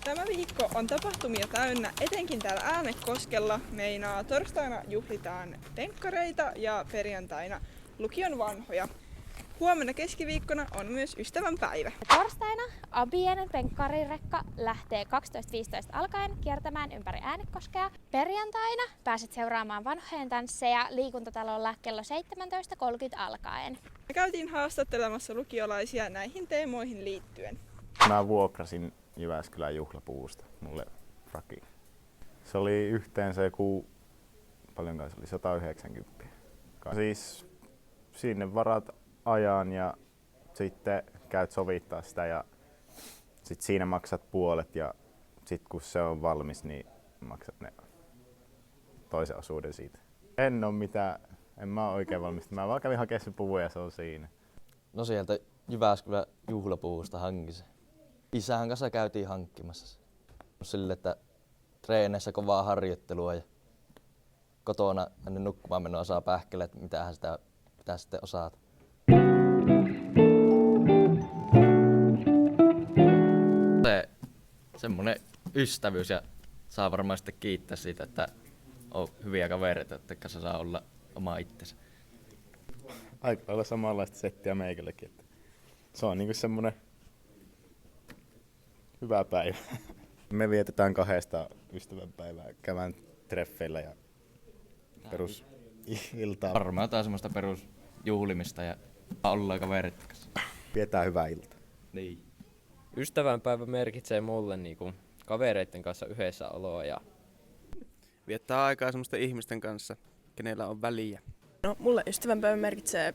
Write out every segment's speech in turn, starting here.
Tämä viikko on tapahtumia täynnä, etenkin täällä Äänekoskella. Meinaa torstaina juhlitaan tenkkareita ja perjantaina lukion vanhoja. Huomenna keskiviikkona on myös ystävänpäivä. Torstaina Abien penkkarirekka lähtee 12.15 alkaen kiertämään ympäri Äänekoskea. Perjantaina pääset seuraamaan vanhojen tansseja liikuntatalolla kello 17.30 alkaen. Me käytiin haastattelemassa lukiolaisia näihin teemoihin liittyen. Mä vuokrasin Jyväskylän juhlapuvusta mulle frakin. Se oli yhteensä joku, paljonkaan se oli, 190. Siis sinne varat ajan ja sitten käyt sovittaa sitä ja sit siinä maksat puolet ja sit kun se on valmis, niin maksat ne toisen osuuden siitä. En mä oo oikein valmista. Mä vaan kävin hakemaan sen puvun ja se on siinä. No sieltä Jyväskylän juhlapuvusta hankin se. Isähän kanssa käytiin hankkimassa se. Sille, että treeneissä kovaa harjoittelua ja kotona ennen nukkumaan menoa saa pähkellä, että mitähän sitä pitää sitten osata. Se semmonen ystävyys ja saa varmaan sitten kiittää siitä, että on hyviä kavereita, että kanssa saa olla oma itsensä. Aika lailla samanlaista settiä meikällekin. Että se on niinku semmonen hyvä päivä. Me vietetään 2 ystävänpäivää. Käydään treffeillä ja perusiltaa. Varmaan jotain semmoista perusjuhlimista ja ollaan kavereiden kanssa. Pidetään hyvää iltaa. Niin. Ystävänpäivä merkitsee mulle niinku kavereiden kanssa yhdessä oloa ja viettää aikaa semmoisten ihmisten kanssa, kenellä on väliä. No, mulle ystävänpäivä merkitsee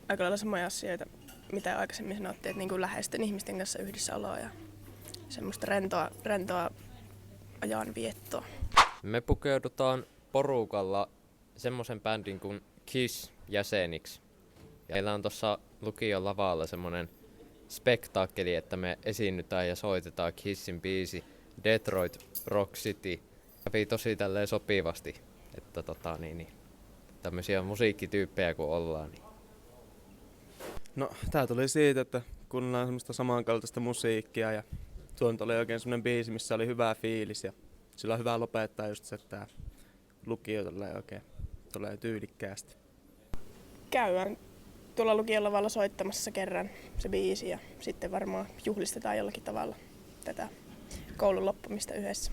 aika lailla samoja asioita, mitä aikaisemmin sanottiin, että niin kuin läheisten ihmisten kanssa yhdessä oloa ja semmoista rentoa ajanviettoa. me pukeudutaan porukalla semmoisen bändin kuin Kiss jäseniksi. Ja meillä on tuossa lukion lavalla semmonen spektaakkeli, että me esiinnytään ja soitetaan Kissin biisi Detroit Rock City. Kävi tosi tälleen sopivasti, että tämmöisiä musiikkityyppejä kun ollaan. Niin. No, tää tuli siitä, että kuunnellaan semmoista samankaltaista musiikkia ja tuo oli oikein semmonen biisi, missä oli hyvä fiilis ja sillä on hyvä lopettaa just se, että tää lukio oikein tulee tyylikkäästi. Käydään tuolla lukion lavalla soittamassa kerran se biisi ja sitten varmaan juhlistetaan jollakin tavalla tätä koulun loppumista yhdessä.